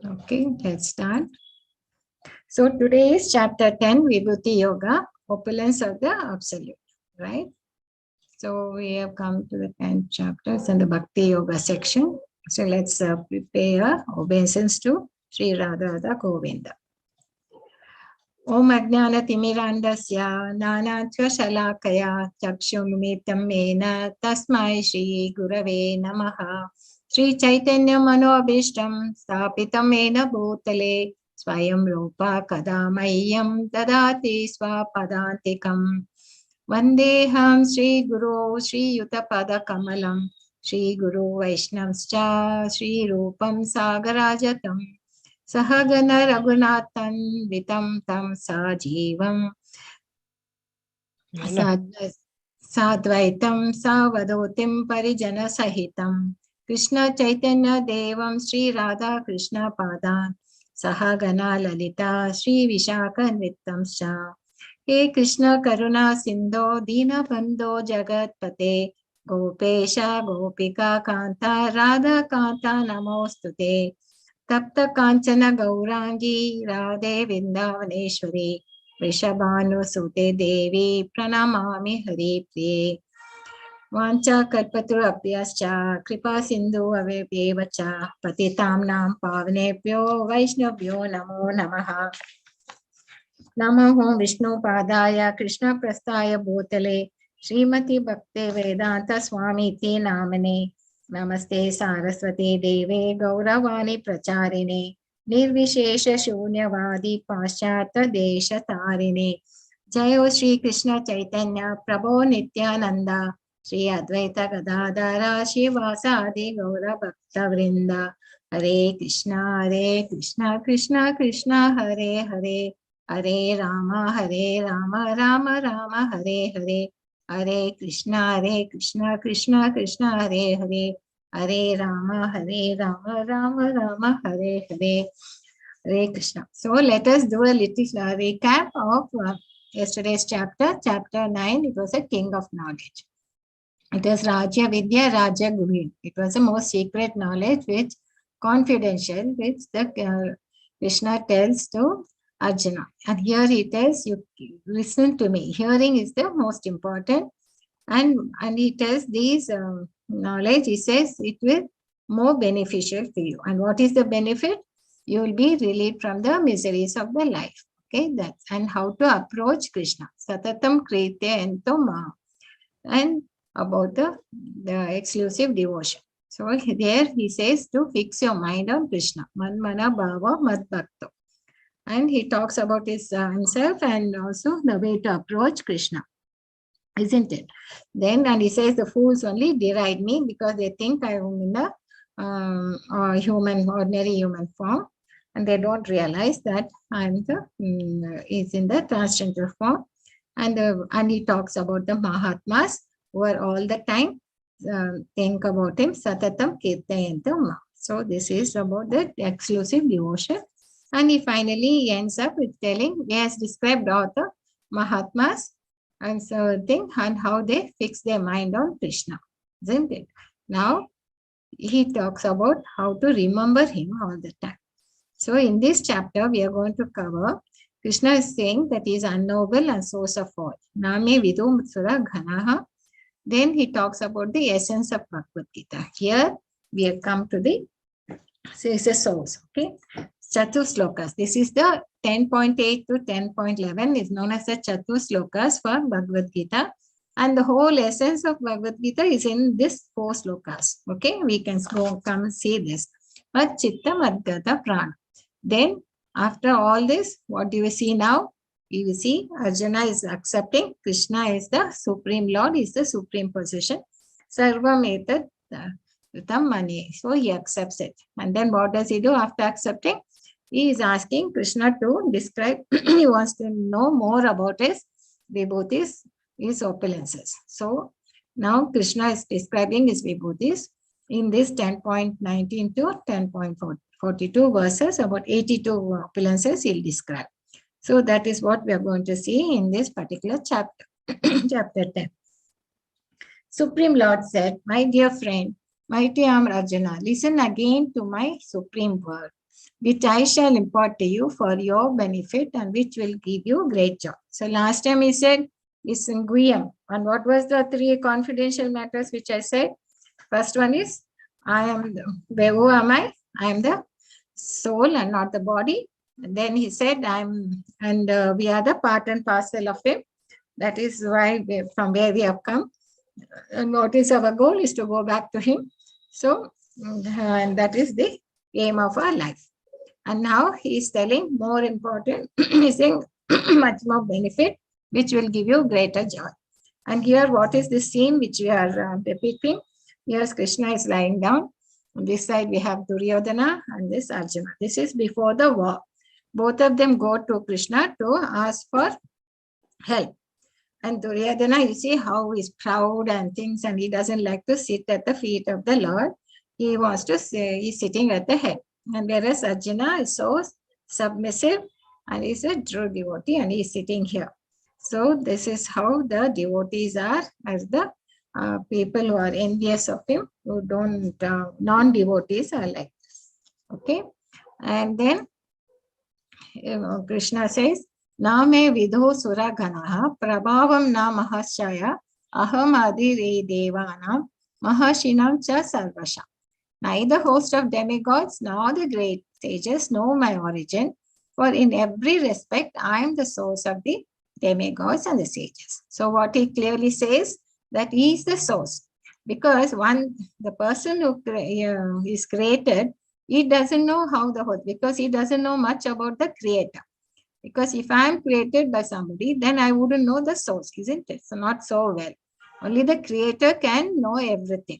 Okay, let's start. So today is chapter 10, Vibhuti Yoga, Opulence of the Absolute, right? So we have come to the 10th chapter, it's in the Bhakti Yoga section. So let's prepare obeisance to Sri Radha Govinda. Om Ajnana Timirandasya Nanatva Shalakaya Chakshunmitam Mena Tasmai Shri Gurave Namaha Sri Chaitanya Manobishtam Stapitam Mena Bhutale Swayam Rupa Kadamayyam Dadati Swapadantikam Vandeham Sri Guru Sri Yutapada Kamalam Sri Guru Vaishnavscha Sri Rupam Sagarajatam Sahagana Raghunathan Vitam Tam Sajivam Sadvaitam Savadotim Parijana Sahitam Krishna Chaitanya Devam Sri Radha Krishna Padan Sahagana Lalita Sri Vishaka Nittam Sha He Krishna Karuna Sindho Dina Bandho Jagat Pate Gopesha Gopika Kanta Radha Kanta Namostute Tapta Kanchana Gaurangi Radhe Vrindavaneshwari Vrishabhanu Sute Devi Pranamami Hari Priye Vancha Kalpatru Apyascha Kripa Sindhu Avepevacha Patitam Nam Pavanebhyo Vaishnavyo Namo Namaha Namo Vishnu Padaya Krishna Prasthaya Bhutale Srimati Bhakti Vedanta Swami Ti Namane Namaste Saraswati Deve Gauravani Pracharine Nirvishesha Shunyavadi Paschata Desha Tarine Jayo Shri Krishna Chaitanya Prabhu Nityananda Shri Advaita Gadadara Shivasadi Gaura Bhakta Vrinda Hare Krishna Krishna Krishna Hare Hare Hare Rama Rama Rama Hare Hare Hare Krishna Krishna Krishna Hare Hare Hare Rama Rama Rama Hare Hare Hare Krishna. So let us do a little recap of yesterday's chapter, chapter 9. It was a king of knowledge. It was Raja Vidya Raja Guru. It was the most secret knowledge, which confidential, which the Krishna tells to Arjuna. And here he tells you, listen to me. Hearing is the most important. And he tells these knowledge, he says it will more beneficial for you. And what is the benefit? You will be relieved from the miseries of the life. Okay, that's and how to approach Krishna. Satatam Krite Entoma. And about the exclusive devotion. So there he says to fix your mind on Krishna. Man mana bhava mad bhakto. And he talks about his himself and also the way to approach Krishna. Isn't it? Then, and he says the fools only deride me because they think I am in the ordinary human form, and they don't realize that I am is in the transcendental form. And he talks about the Mahatmas who are all the time think about him. Satatam Kirtayantam. So this is about the exclusive devotion. And he finally ends up with telling, he has described all the Mahatmas and so thing and how they fix their mind on Krishna, isn't it? Now he talks about how to remember him all the time. So in this chapter, we are going to cover, Krishna is saying that he is unknowable and source of all. Name Vidum Sura Ghanaha. Then he talks about the essence of Bhagavad Gita. Here we have come to the, so it's a source, okay? Chatu Slokas. This is the 10.8 to 10.11 is known as the Chatu Slokas for Bhagavad Gita. And the whole essence of Bhagavad Gita is in this 4 slokas. Okay, we can come see this. But Chitta Madgata Prana. Then after all this, what do you see now? You will see Arjuna is accepting Krishna is the Supreme Lord, is the Supreme Position. Sarvam etat Tam Mani. So he accepts it. And then what does he do after accepting? He is asking Krishna to describe, he wants to know more about his vibhutis, his opulences. So now Krishna is describing his vibhutis in this 10.19 to 10.42 verses, about 82 opulences he'll describe. So that is what we are going to see in this particular chapter, chapter 10. Supreme Lord said, my dear friend, mighty Arjuna, listen again to my supreme word. which I shall impart to you for your benefit and which will give you great joy. So last time he said, is Guiyam. And what was the three confidential matters which I said? First one is, I am who am I? I am the soul and not the body. And then he said, we are the part and parcel of him. That is why from where we have come. And what is our goal is to go back to him. So, and that is the aim of our life. And now he is telling more important, he's saying much more benefit, which will give you greater joy. And here, what is the scene which we are depicting? Here's Krishna is lying down. On this side, we have Duryodhana and this Arjuna. This is before the war. Both of them go to Krishna to ask for help. And Duryodhana, you see how he's proud and things, and he doesn't like to sit at the feet of the Lord. He wants to say he's sitting at the head. And whereas Arjuna is so submissive and he's a true devotee and he's sitting here. So this is how the devotees are, as the people who are envious of him, who don't, non-devotees are like this. Okay. And then Krishna says, Na me vidho sura ganaha prabhavam na mahashaya aham adire devanam mahashinam cha sarvasha. Neither host of demigods nor the great sages know my origin, for in every respect I am the source of the demigods and the sages. So what he clearly says, that he is the source, because the person who is created, he doesn't know how the host, because he doesn't know much about the creator. Because if I am created by somebody, then I wouldn't know the source, isn't it? So not so well. Only the creator can know everything.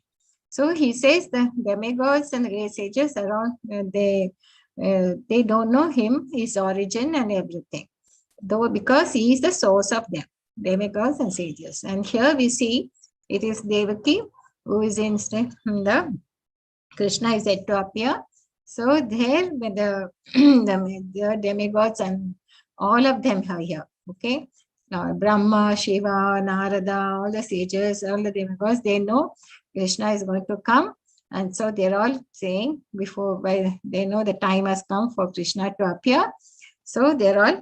So he says the demigods and the great sages around, they don't know him, his origin and everything. Though because he is the source of them, demigods and sages. And here we see it is Devaki who is the Krishna is yet to appear. So there the demigods and all of them are here. Okay. Now, Brahma, Shiva, Narada, all the sages, all the demigods, they know Krishna is going to come. And so they're all saying they know the time has come for Krishna to appear. So they're all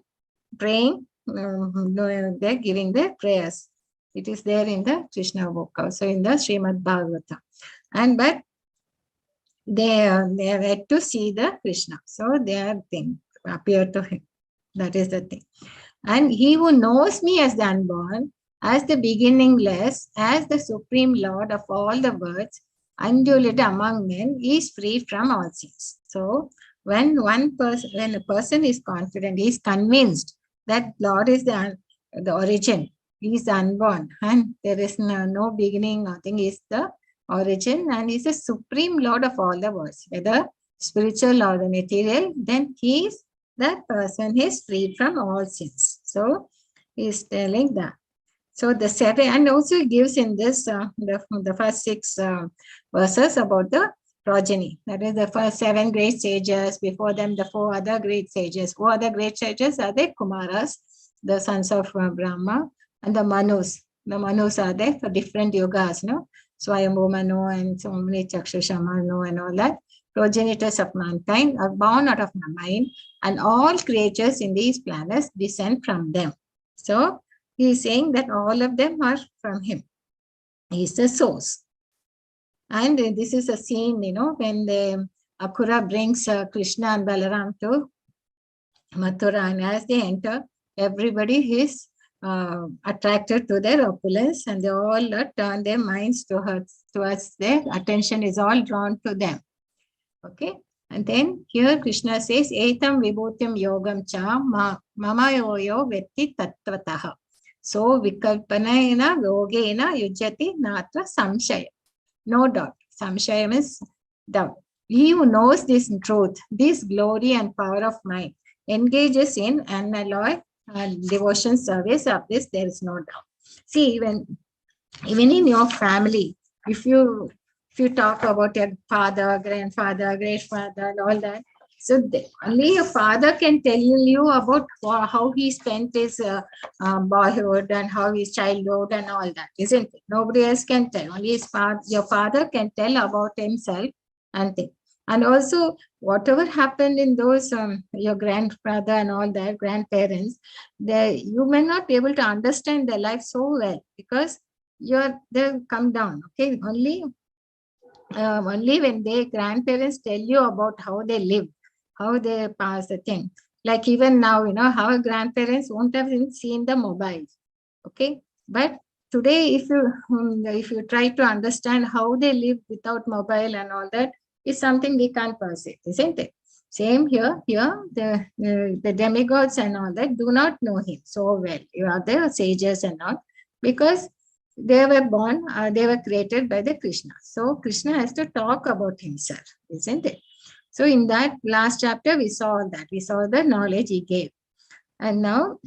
praying, they're giving their prayers. It is there in the Krishna book, also in the Srimad Bhagavatam. But they are yet to see the Krishna. So they are appear to him. That is the thing. And he who knows me as the unborn, as the beginningless, as the supreme Lord of all the worlds, undulated among men, is free from all sins. So when a person is confident, he is convinced that Lord is the origin, he is unborn, and there is no beginning, nothing, he is the origin, and he is the supreme Lord of all the worlds, whether spiritual or the material, then that person is freed from all sins. So he is telling that. So the seven, and also gives in this the first 6 verses about the progeny. That is the first 7 great sages. Before them, the 4 other great sages. 4 other great sages are the Kumaras, the sons of Brahma, and the Manus. The Manus are there for different yugas, no? Swayambhu Manu and so many Chakshusha Manu and all that. Progenitors of mankind are born out of my mind, and all creatures in these planets descend from them. So he is saying that all of them are from him. He is the source. And this is a scene, when the Akura brings Krishna and Balaram to Mathura, and as they enter, everybody is attracted to their opulence, and they all turn their minds towards their attention is all drawn to them. Okay. And then here Krishna says, Etam vibhutim yogam cha mama yoyo vetti tattvataha. So vikalpanena yogena yujati natra samshaya. No doubt. Samshaya means doubt. He who knows this truth, this glory and power of mine, engages in unalloyed devotion service of this, there is no doubt. See, even in your family, if you talk about your father, grandfather, great father, and all that, so only your father can tell you about how he spent his boyhood and how his childhood and all that, isn't it? Nobody else can tell. Only your father can tell about himself and things. And also, whatever happened in those, your grandfather and all that, grandparents, you may not be able to understand their life so well because they've come down. Okay, only when their grandparents tell you about how they live, how they pass the thing. Like even now, our grandparents won't have even seen the mobile. Okay, but today, if you try to understand how they live without mobile and all that, is something we can't perceive, isn't it? Same here. Here, the demigods and all that do not know him so well. You are the sages and all, because they were born, they were created by the Krishna. So Krishna has to talk about himself, isn't it? So in that last chapter, we saw that. We saw the knowledge he gave. And now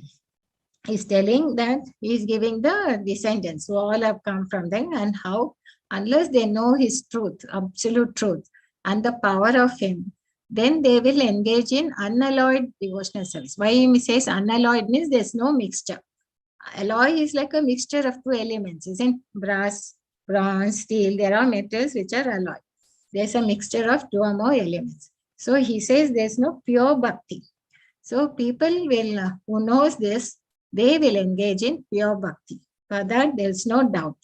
he's telling that he's giving the descendants who all have come from them, and how, unless they know his truth, absolute truth, and the power of him, then they will engage in unalloyed devotional service. Why he says unalloyed means there's no mixture. Alloy is like a mixture of two elements, isn't brass, bronze, steel. There are metals which are alloy. There's a mixture of two or more elements. So he says there's no pure bhakti. So people will, who knows this, they will engage in pure bhakti. For that, there's no doubt.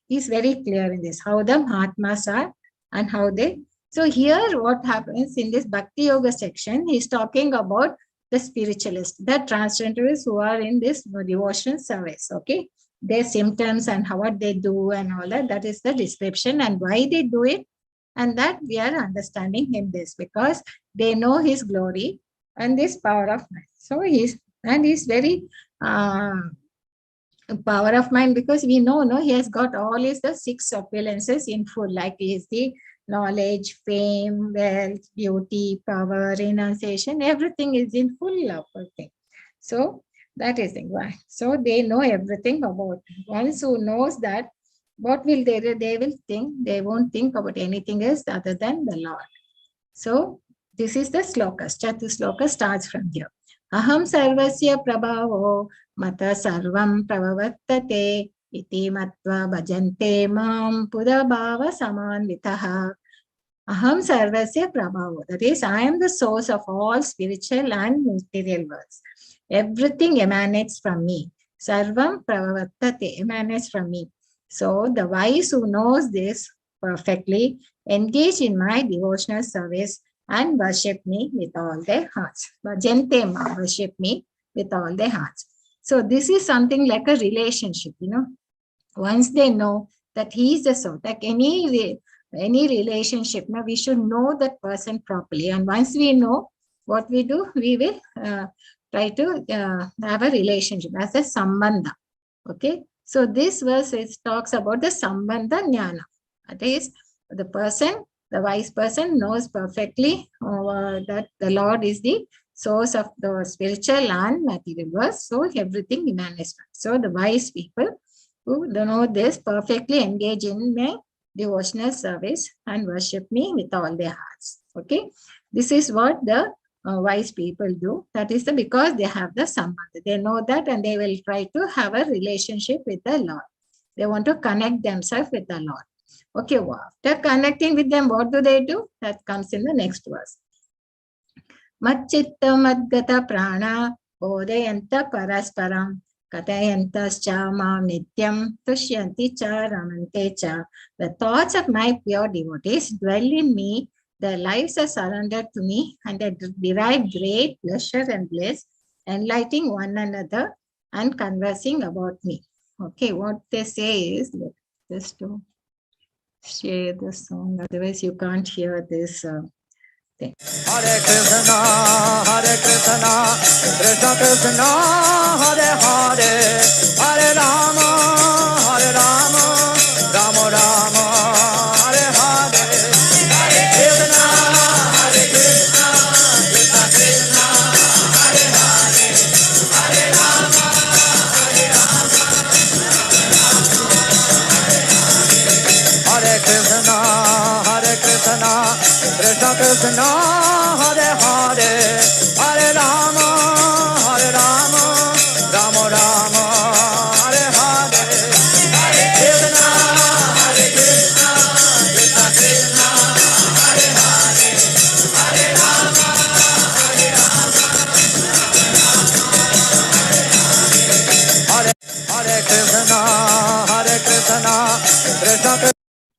He's very clear in this, how the Mahatmas are and how they. So here what happens in this Bhakti Yoga section, he's talking about the spiritualists, the transcendentalists who are in this devotion service, okay? Their symptoms and what they do and all that, that is the description and why they do it. And that we are understanding in this, because they know his glory and this power of mind. So he's very power of mind, because we know, no, he has got all his the six opulences in full, like he is the knowledge, fame, wealth, beauty, power, renunciation, everything is in full love. Okay. So that is the why. So they know everything about. Once who knows that, what will they will think, they won't think about anything else other than the Lord. So this is the slokas. Chatusloka starts from here. Aham sarvasya prabhavo mata sarvam pravavattate iti matva bhajante mam pudabhava samanvitaha. Aham sarvasya prabhavo. That is, I am the source of all spiritual and material worlds. Everything emanates from me. Sarvam pravavattate, emanates from me. So the wise who knows this perfectly engage in my devotional service and worship me with all their hearts. Bhajante ma, worship me with all their hearts. So this is something like a relationship, Once they know that he is the soul, like any relationship, now we should know that person properly. And once we know what we do, we will try to have a relationship as a sambandha. Okay. So this verse talks about the sambandha jnana. That is, the wise person knows perfectly that the Lord is the source of the spiritual and material world. So everything emanates. So the wise people who know this perfectly engage in my devotional service and worship me with all their hearts. Okay. This is what the wise people do. That is because they have the sambandha. They know that, and they will try to have a relationship with the Lord. They want to connect themselves with the Lord. Okay, well, after connecting with them, what do they do? That comes in the next verse. Matchitta madgata prana bodhayanta parasparam katayantascha mam nityam tushyanti cha ramante cha. The thoughts of my pure devotees dwell in me. Their lives are surrendered to me, and they derive great pleasure and bliss, enlightening one another and conversing about me. Okay, what they say is, just to share the song, otherwise you can't hear this thing. Hare Krishna, Krishna Krishna, Hare Hare, Hare Rama, Rama Rama, Hare Hare, Hare Krishna, Krishna Krishna, Hare Hare, Hare Rama, Hare Krishna, Krishna Krishna, Hare Hare, Hare Rama, Rama Rama, Hare Hare, Hare Krishna, Krishna Krishna, Hare Hare,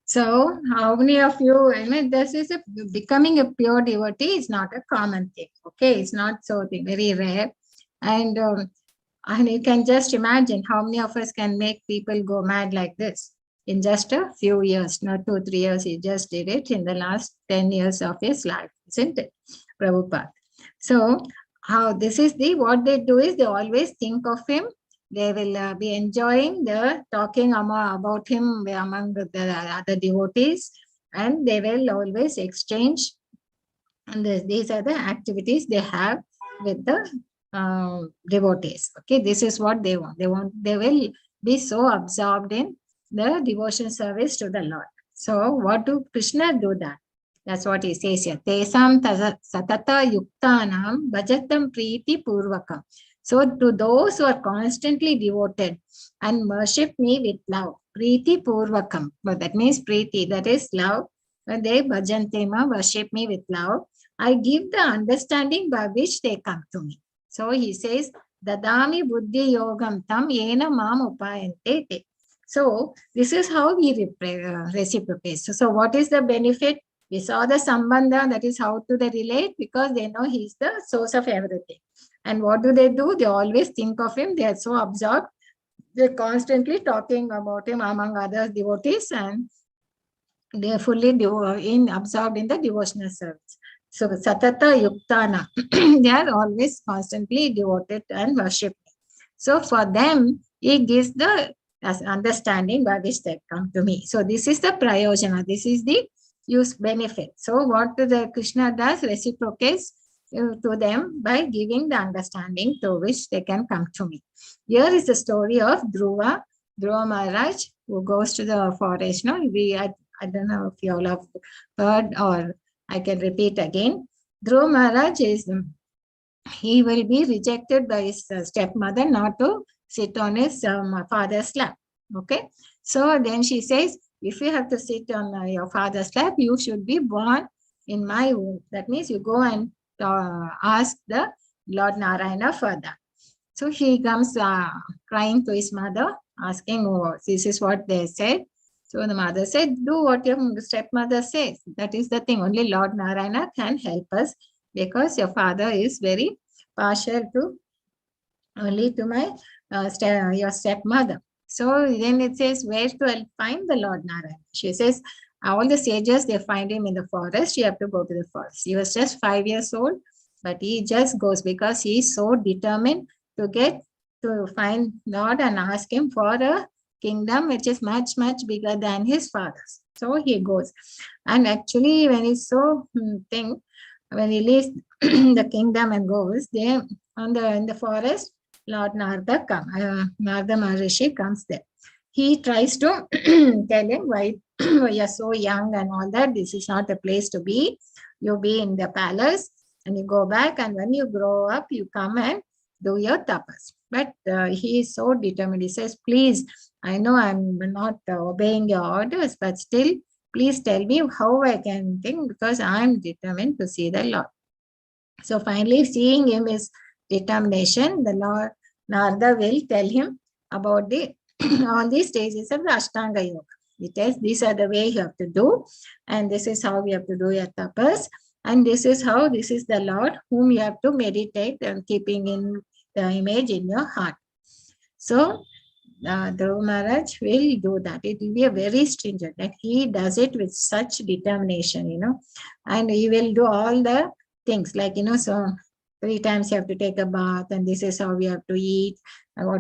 So, how many of you, this is becoming a pure devotee is not a common thing. Okay, it's not so very rare. And and you can just imagine how many of us can make people go mad like this in just a few years, not 2, 3 years. He just did it in the last 10 years of his life, isn't it? Prabhupada. So, how this is the what they do is they always think of him. They will be enjoying the talking about him among the other devotees, and they will always exchange. And these are the activities they have with the devotees. Okay, this is what they want. They will be so absorbed in the devotion service to the Lord. So, what do Krishna do that? That's what he says here. Tesam satata yuktanam bhajatam priti purvakam. So, to those who are constantly devoted and worship me with love, priti purvakam. But that means priti, that is love. When they bhajantema, worship me with love, I give the understanding by which they come to me. So he says, Dadami buddhi yogam tam yena mam upayante te. So this is how he reciprocates. So what is the benefit? We saw the sambandha, that is how to they relate, because they know he's the source of everything. And what do? They always think of him. They are so absorbed. They're constantly talking about him among other devotees, and they are fully absorbed in the devotional service. So satata yuktana, they are always constantly devoted and worship. So for them, he gives the understanding by which they come to me. So this is the prayojana. This is the use benefit. So what the Krishna does reciprocates to them by giving the understanding to which they can come to me. Here is the story of Dhruva Maharaj, who goes to the forest. No, I don't know if you all have heard, or I can repeat again. Dhruva Maharaj he will be rejected by his stepmother not to sit on his father's lap. Okay. So then she says, if you have to sit on your father's lap, you should be born in my womb. That means you go and ask the Lord Narayana for that. So he comes crying to his mother, asking, oh, this is what they said. So the mother said, do what your stepmother says. That is the thing. Only Lord Narayana can help us, because your father is very partial to only to my your stepmother. So then it says, where to find the Lord Narayana? She says, all the sages, they find him in the forest. You have to go to the forest. He was just 5 years old, but he just goes because he is so determined to find Lord and ask him for a kingdom which is much, much bigger than his father's. So he goes. And actually, when he's so when he leaves the kingdom and goes, there in the forest, Lord Narada Narada Maharishi comes there. He tries to tell him why you're so young and all that. This is not a place to be. You be in the palace and you go back, and when you grow up, you come and do your tapas. But he is so determined. He says, please, I know I'm not obeying your orders, but still, please tell me how I can think, because I'm determined to see the Lord. So finally, seeing him his determination, the Lord Narada will tell him about the all these stages of the Ashtanga Yoga. He tells these are the way you have to do, and this is how you have to do your tapas, and this is the Lord whom you have to meditate and keeping in the image in your heart. So Dhruva Maharaj will do that. It will be a very stringent, that he does it with such determination, and he will do all the things like, so 3 times you have to take a bath, and this is how you have to eat, or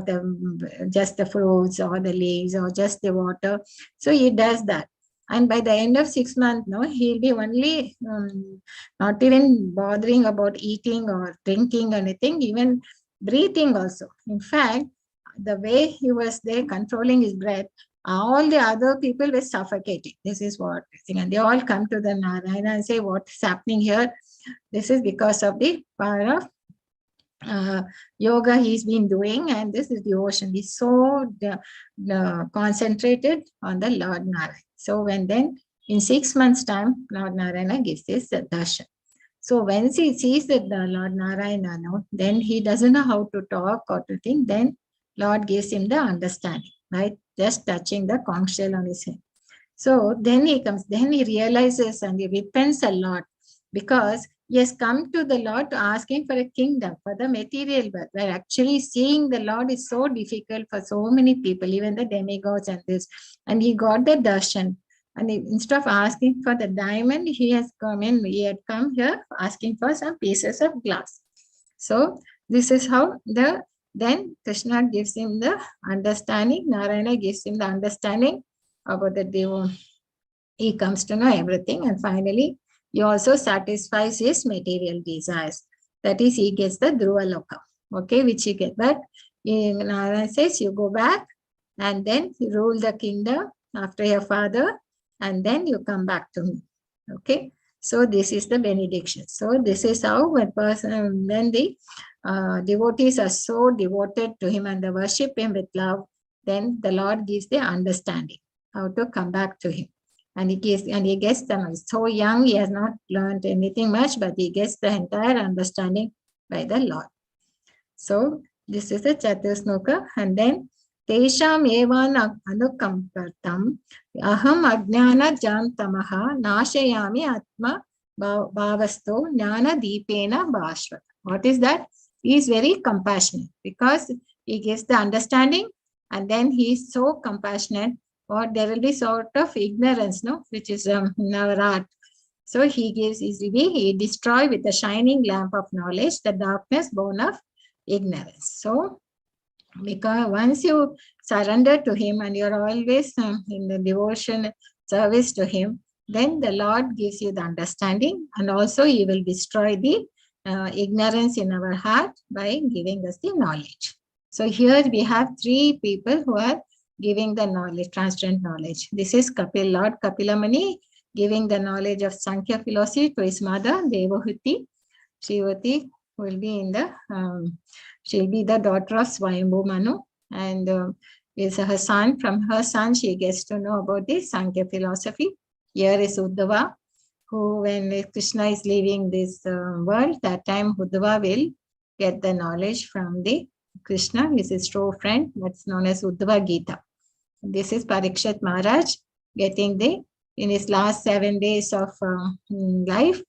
just the fruits or the leaves or just the water. So he does that. And by the end of 6 months, he'll be only not even bothering about eating or drinking anything, even breathing also. In fact, the way he was there controlling his breath, all the other people were suffocating. This is what I think. And they all come to the Narayana and say, what is happening here? This is because of the power of yoga he's been doing, and this is devotion. He's so concentrated on the Lord Narayana. So when then in 6 months' time, Lord Narayana gives this darshan. So when he sees that the Lord Narayana, then he doesn't know how to talk or to think. Then Lord gives him the understanding, right? Just touching the conch shell on his head. So then he comes, then he realizes and he repents a lot because he has come to the Lord to asking for a kingdom, for the material world, where actually seeing the Lord is so difficult for so many people, even the demigods and this. And he got the darshan. And instead of asking for the diamond, he has come in, he had come here asking for some pieces of glass. So this is how then Krishna gives him the understanding, Narayana gives him the understanding about the devil. He comes to know everything, and finally he also satisfies his material desires. That is, he gets the Dhruva Loka, okay, which he gets. But Narayana says, you go back and then you rule the kingdom after your father, and then you come back to me. Okay, so this is the benediction. So this is how a person, when the devotees are so devoted to him and they worship him with love, then the Lord gives the understanding how to come back to him. And he gets them. He's so young, he has not learned anything much, but he gets the entire understanding by the Lord. So this is the Chatusnoka. And then Tesham evan anukampartam aham ajnana jam tamaha nashayami atma bhavasto jnana deepena bhashvat. What is that? He is very compassionate because he gives the understanding, and then he is so compassionate, or there will be sort of ignorance, no, which is in our art. So he gives easily, he destroy with the shining lamp of knowledge the darkness born of ignorance. So because once you surrender to him and you're always in the devotion service to him, then the Lord gives you the understanding, and also he will destroy the ignorance in our heart by giving us the knowledge. So here we have three people who are giving the knowledge, transcendent knowledge. This is Lord Kapilamani giving the knowledge of Sankhya philosophy to his mother, Devahuti. Shivati will be in the, she'll be the daughter of Swayambhu Manu, and is her son. From her son, she gets to know about the Sankhya philosophy. Here is Uddhava, who, when Krishna is leaving this world, that time Uddhava will get the knowledge from the Krishna, is his true friend, that's known as Uddhava Gita. This is Parikshit Maharaj getting in his last 7 days of life,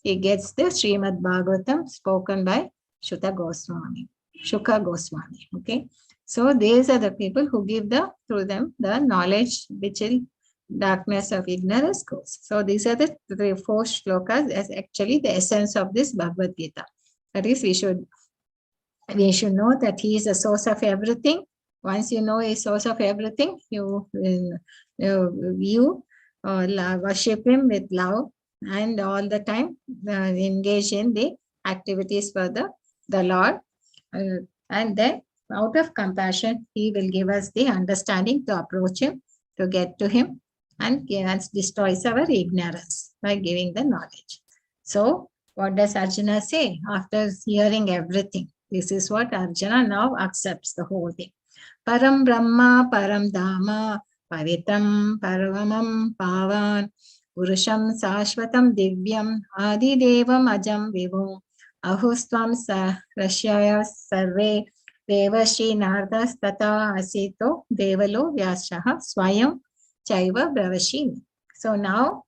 he gets the Srimad Bhagavatam spoken by Shuka Goswami. Okay. So these are the people who give through them the knowledge which in darkness of ignorance goes. So these are the 4 shlokas as actually the essence of this Bhagavad Gita. That is, we should know that he is the source of everything. Once you know a source of everything, you worship him with love, and all the time engage in the activities for the Lord. And then out of compassion, he will give us the understanding to approach him, to get to him, and destroys our ignorance by giving the knowledge. So what does Arjuna say after hearing everything? This is what Arjuna now accepts the whole thing. Param Brahma, Param Dhamma, Pavitam, Paramam, Pavan, Purusham, Sashvatam, Divyam, Adi Devam, Ajam, Vibhum, Ahustvam, Rashyaya, Sarve, Devashi, Nardas, Tata, Asito, Devalo, Vyashaha, Swayam, Chaiva, Bravashini. So now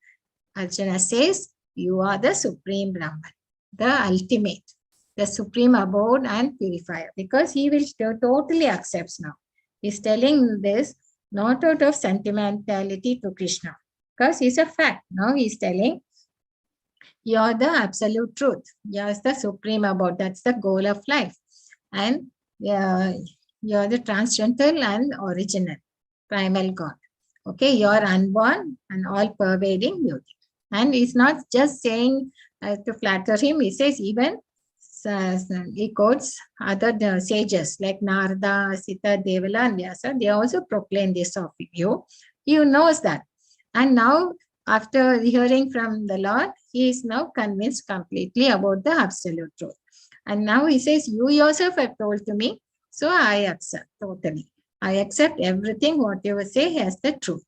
Arjuna says, you are the Supreme Brahman, the ultimate, the supreme abode and purifier, because he will totally accepts now. He's telling this not out of sentimentality to Krishna, because it's a fact. Now he's telling, you're the absolute truth. You're the supreme abode. That's the goal of life. And you're the transcendental and original, primal God. Okay, you're unborn and all-pervading beauty. And he's not just saying to flatter him. He says even he quotes other sages like Narada, Sita, Devala, and Vyasa. They also proclaim this of you. He knows that. And now, after hearing from the Lord, he is now convinced completely about the absolute truth. And now he says, you yourself have told to me, so I accept totally. I accept everything what you say as the truth.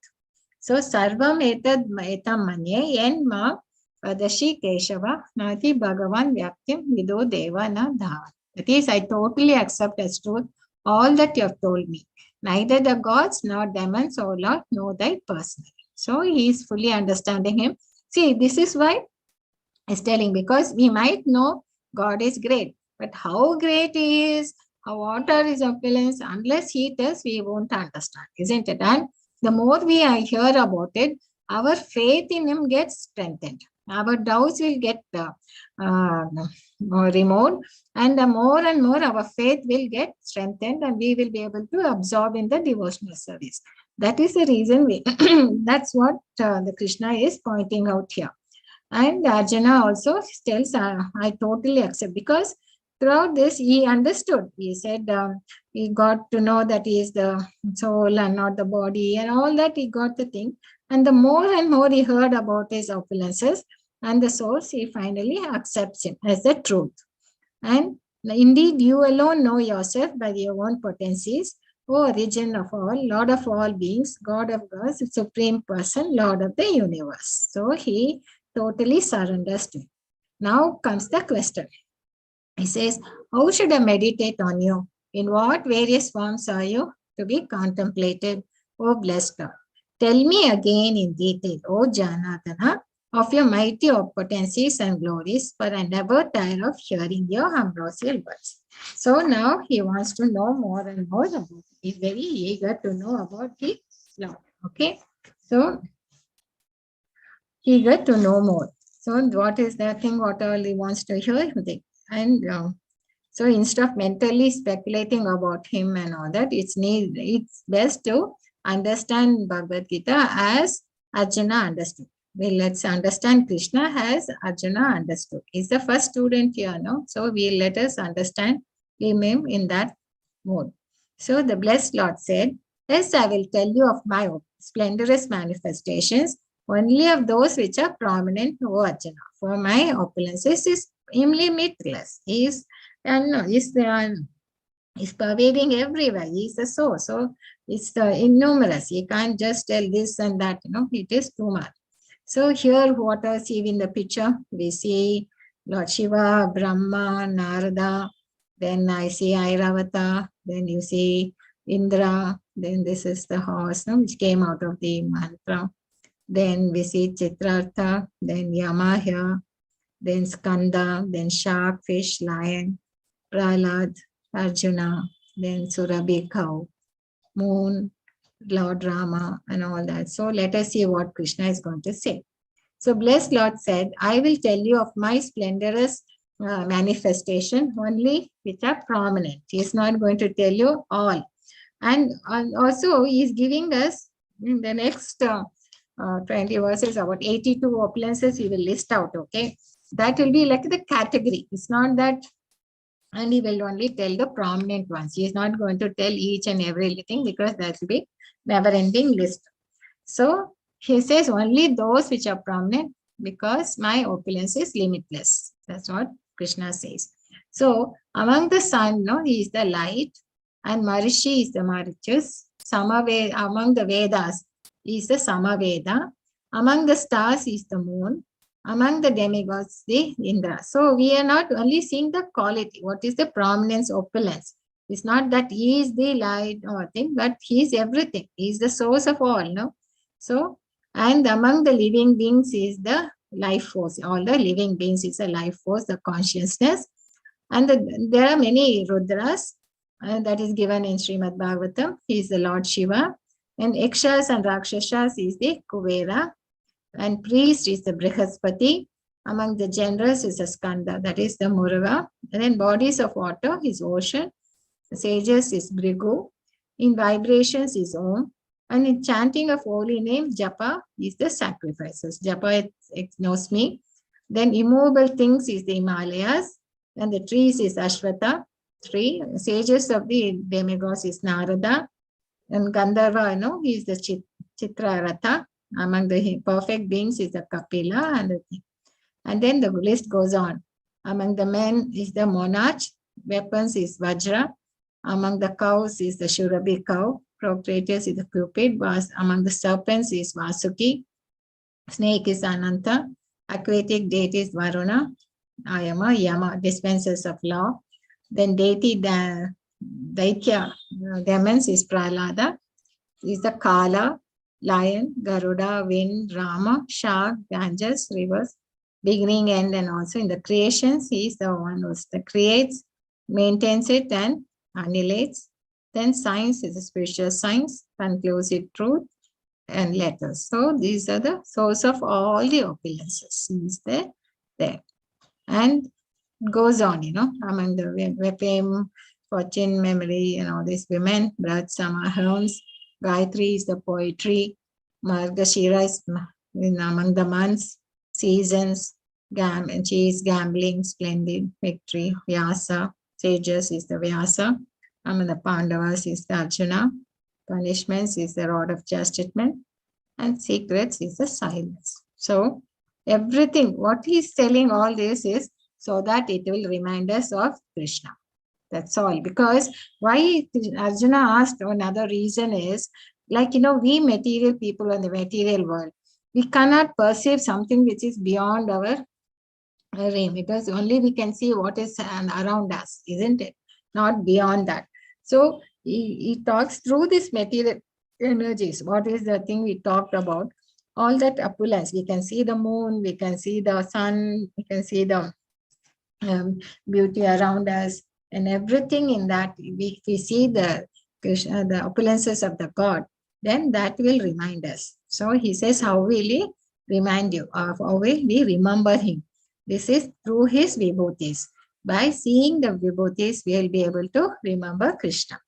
So, Sarvam etad etam manye yen ma Padashi Keshava Nati Bhagavan Vyaptim Vido Deva Na Dhavan. That is, I totally accept as truth all that you have told me. Neither the gods nor demons, O Lord, know thy personally. So he is fully understanding him. See, this is why is telling, because we might know God is great, but how great He is, how what are His opulence, unless He tells, we won't understand, isn't it? And the more we hear about it, our faith in Him gets strengthened. Our doubts will get uh, removed, and the more and more our faith will get strengthened, and we will be able to absorb in the devotional service. That is the reason we. That's what the Krishna is pointing out here. And Arjuna also tells, I totally accept, because throughout this he understood. He said he got to know that he is the soul and not the body, and all that he got the thing. And the more and more he heard about his opulences and the source, he finally accepts him as the truth. And indeed, you alone know yourself by your own potencies, O origin of all, Lord of all beings, God of gods, Supreme Person, Lord of the universe. So he totally surrenders to him. Now comes the question. He says, how should I meditate on you? In what various forms are you to be contemplated, O blessed Lord? Tell me again in detail, O Janatana, of your mighty potencies and glories, for I never tire of hearing your ambrosial words. So now he wants to know more and more about it. He's very eager to know about the Lord. Okay, so eager to know more. So what is that thing, what all he wants to hear? And so instead of mentally speculating about him and all that, it's best to understand Bhagavad Gita as Arjuna understood. Well, let's understand Krishna as Arjuna understood. He's the first student here, no? So let us understand him in that mode. So the blessed Lord said, yes, I will tell you of my splendorous manifestations, only of those which are prominent, O Arjuna. For my opulences is limitless. Is pervading everywhere. He is the source. So it's innumerous. You can't just tell this and that, it is too much. So here, what I see in the picture, we see Lord Shiva, Brahma, Narada, then I see Airavata, then you see Indra, then this is the horse, which came out of the mantra. Then we see Chitrartha, then Yama here, then Skanda, then shark, fish, lion, Prahlad, Arjuna, then Surabhi cow, moon, Lord Rama, and all that. So let us see what Krishna is going to say. So blessed Lord said, I will tell you of my splendorous manifestation, only which are prominent. He is not going to tell you all. And also he is giving us in the next 20 verses, about 82 opulences he will list out, okay? That will be like the category. It's not that, and he will only tell the prominent ones. He is not going to tell each and everything, because that will be never-ending list. So he says only those which are prominent, because my opulence is limitless. That's what Krishna says. So among the sun, he is the light, and Marishi is the Marichus. Among the Vedas is the Samaveda. Among the stars is the moon. Among the demigods, the Indra. So we are not only seeing the quality, what is the prominence, opulence. It's not that he is the light or thing, but he is everything. He is the source of all, no? So, and among the living beings is the life force. All the living beings is a life force, the consciousness. And there are many Rudras that is given in Srimad Bhagavatam. He is the Lord Shiva. And Yakshas and Rakshasas is the Kuvera. And priest is the Brihaspati. Among the generals is the Skanda, that is the Muruga. And then bodies of water is ocean. The sages is Brigu. In vibrations is Om. And in chanting of holy name, Japa is the sacrifices. Japa knows me. Then immovable things is the Himalayas. And the trees is Ashwata tree. Sages of the demigods is Narada. And Gandharva, he is the Chitraratha. Among the perfect beings is the Kapila. And then the list goes on. Among the men is the monarch. Weapons is Vajra. Among the cows is the Shurabhi cow. Procreators is the Cupid. Among the serpents is Vasuki. Snake is Ananta. Aquatic deity is Varuna. Ayama, Yama, dispensers of law. Then deity Daitya, demons is Prahlada. Is the Kala. lion, Garuda, wind, Rama, shark, Ganges, rivers, beginning, end, and also in the creations, he is the one who creates, maintains it, and annihilates. Then science is a spiritual science, conclusive truth, and letters. So these are the source of all the opulences. He is there. And goes on, among the fame, fortune, memory, these women, Braj, Sama, homes, Gayatri is the poetry, Margashira is among the months, seasons, and she is gambling, splendid, victory, Vyasa, sages is the Vyasa, among the Pandavas is the Arjuna, punishments is the rod of chastisement, and secrets is the silence. So everything, what he's telling all this is so that it will remind us of Krishna. That's all. Because why Arjuna asked another reason is, like, we material people in the material world, we cannot perceive something which is beyond our realm, because only we can see what is around us, isn't it? Not beyond that. So he talks through this material energies. What is the thing we talked about? All that opulence. We can see the moon, we can see the sun, we can see the beauty around us, and everything in that. We see the Krishna, the opulences of the God, then that will remind us. So he says, how will he remind you? Of how will we remember him? This is through his vibhutis. By seeing the vibhutis, we will be able to remember Krishna.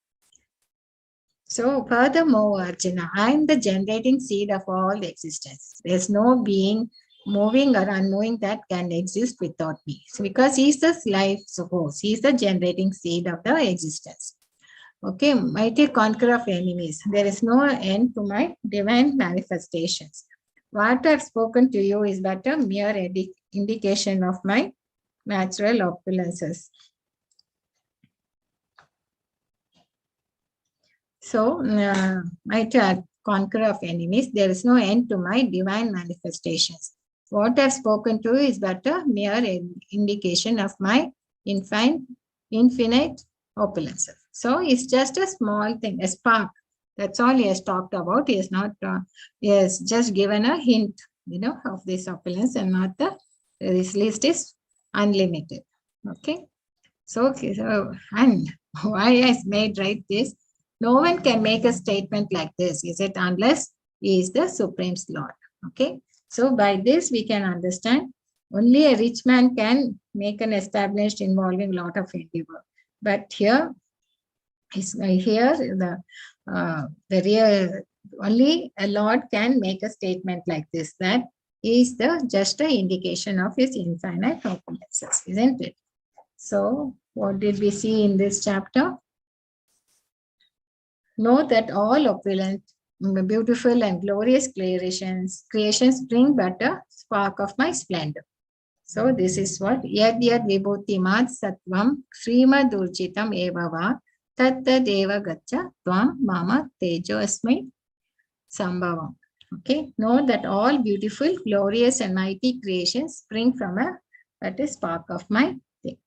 So furthermore, Arjuna, I am the generating seed of all existence. There's no being moving or unknowing that can exist without me. So because he's the life source, he's the generating seed of the existence. Okay, mighty conqueror of enemies. There is no end to my divine manifestations. What I've spoken to you is but a mere indication of my natural opulences. So, mighty conqueror of enemies, there is no end to my divine manifestations. What I've spoken to is but a mere indication of my infinite opulences. So it's just a small thing, a spark. That's all he has talked about. He has not, he has just given a hint, of this opulence, and not this list is unlimited. Okay. So and why I made right this? No one can make a statement like this, is it, unless he is the Supreme Lord. Okay. So by this we can understand only a rich man can make an established involving lot of endeavor. But here the real only a Lord can make a statement like this, that is just an indication of his infinite opulences, isn't it? So what did we see in this chapter? Know that all opulent, beautiful and glorious creations bring but a spark of my splendor. So this is what yad vibhutimat sattvam srimad urjitam evava tattad eva gaccha tvam mama tejo asmai sambhavam. Okay, know that all beautiful, glorious and mighty creations spring from a spark of my thing.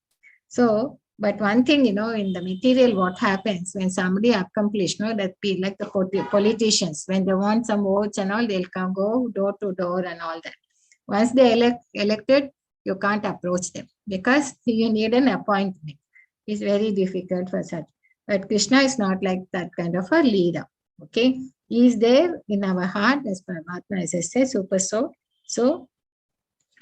So, but one thing, in the material, what happens when somebody accomplishes, that be like the politicians, when they want some votes and all, they'll go door to door and all that. Once they elected, you can't approach them because you need an appointment. It's very difficult for such. But Krishna is not like that kind of a leader. Okay, he is there in our heart as Paramatma, as I say, super soul. So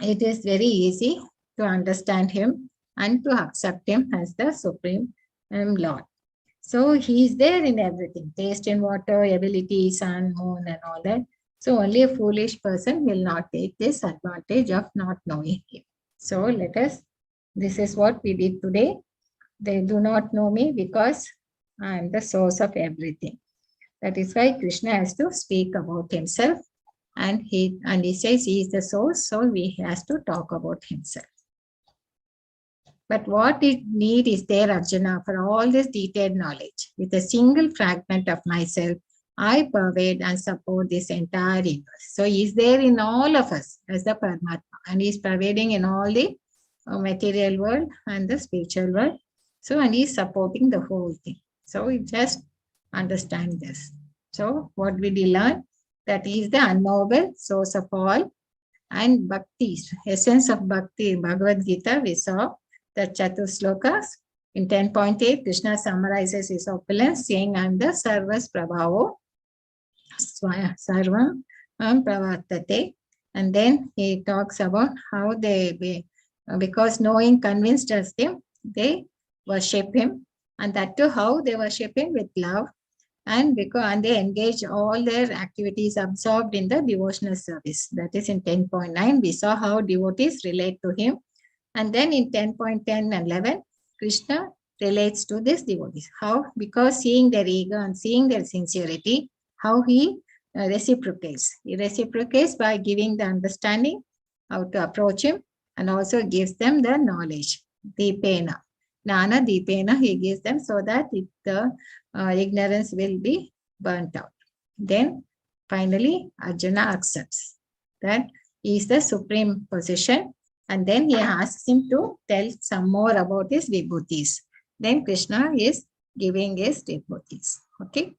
it is very easy to understand him and to accept him as the Supreme Lord. So he is there in everything, taste in water, ability, sun, moon, and all that. So only a foolish person will not take this advantage of not knowing him. So this is what we did today. They do not know me because I am the source of everything. That is why Krishna has to speak about himself, and he says he is the source, so he has to talk about himself. But what it need is there, Arjuna, for all this detailed knowledge. With a single fragment of myself, I pervade and support this entire universe. So he is there in all of us as the Paramatma, and he is pervading in all the material world and the spiritual world. So, and he is supporting the whole thing. So we just understand this. So what did we learn? that he is the unknowable source of all. And bhakti, essence of bhakti, Bhagavad Gita, we saw the Chatuslokas. In 10.8, Krishna summarizes his opulence, saying, I am the Sarvas Prabhavo, Sarvam Pravartate. And then he talks about how because knowing convinced us them, they worship him. And that too, how they worship him with love. And they engage all their activities absorbed in the devotional service. That is in 10.9, we saw how devotees relate to him. And then in 10.10 and 11, Krishna relates to these devotees. How? Because seeing their ego and seeing their sincerity, how he reciprocates. He reciprocates by giving the understanding how to approach him, and also gives them the knowledge. Deepena. Jnana Deepena, he gives them so that the ignorance will be burnt out. Then finally, Arjuna accepts that he is the supreme position, and then he asks him to tell some more about his vibhutis. Then Krishna is giving his vibhutis. Okay,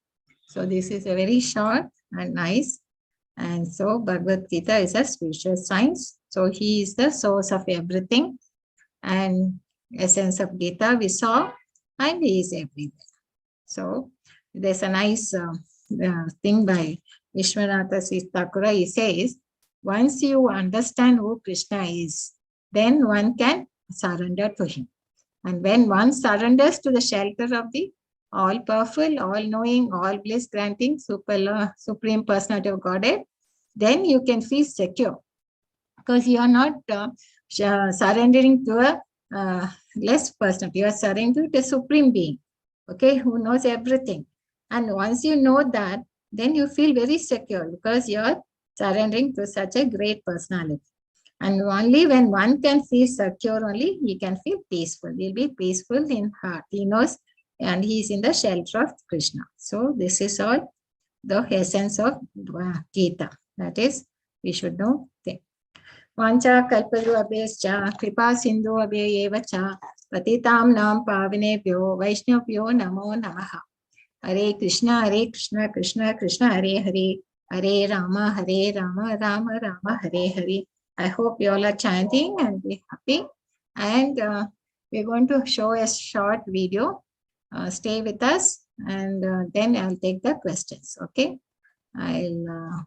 so this is a very short and nice. And so Bhagavad Gita is a spiritual science. So he is the source of everything, and essence of Gita we saw, and he is everywhere. So there's a nice thing by Vishwanatha Thakura. He says, once you understand who Krishna is, then one can surrender to him. And when one surrenders to the shelter of the all-powerful, all-knowing, all-bliss-granting, supreme personality of Godhead, then you can feel secure, because you are not surrendering to a less personality. You are surrendering to a supreme being, okay, who knows everything. And once you know that, then you feel very secure, because you are surrendering to such a great personality. And only when one can feel secure, only he can feel peaceful. He'll be peaceful in heart. He knows, and he is in the shelter of Krishna. So this is all the essence of Gita. That is, we should know. Vancha kalparuabhyascha kripa sindhu abhyayevacha patitam nam pavinebhyo vaishnavyo namo namaha. Hare Krishna, Krishna Krishna, Hare Hare, Hare Rama, Rama Rama, Hare Hare. I hope you all are chanting and be happy. And we're going to show a short video. Stay with us, and then I'll take the questions. Okay, I'll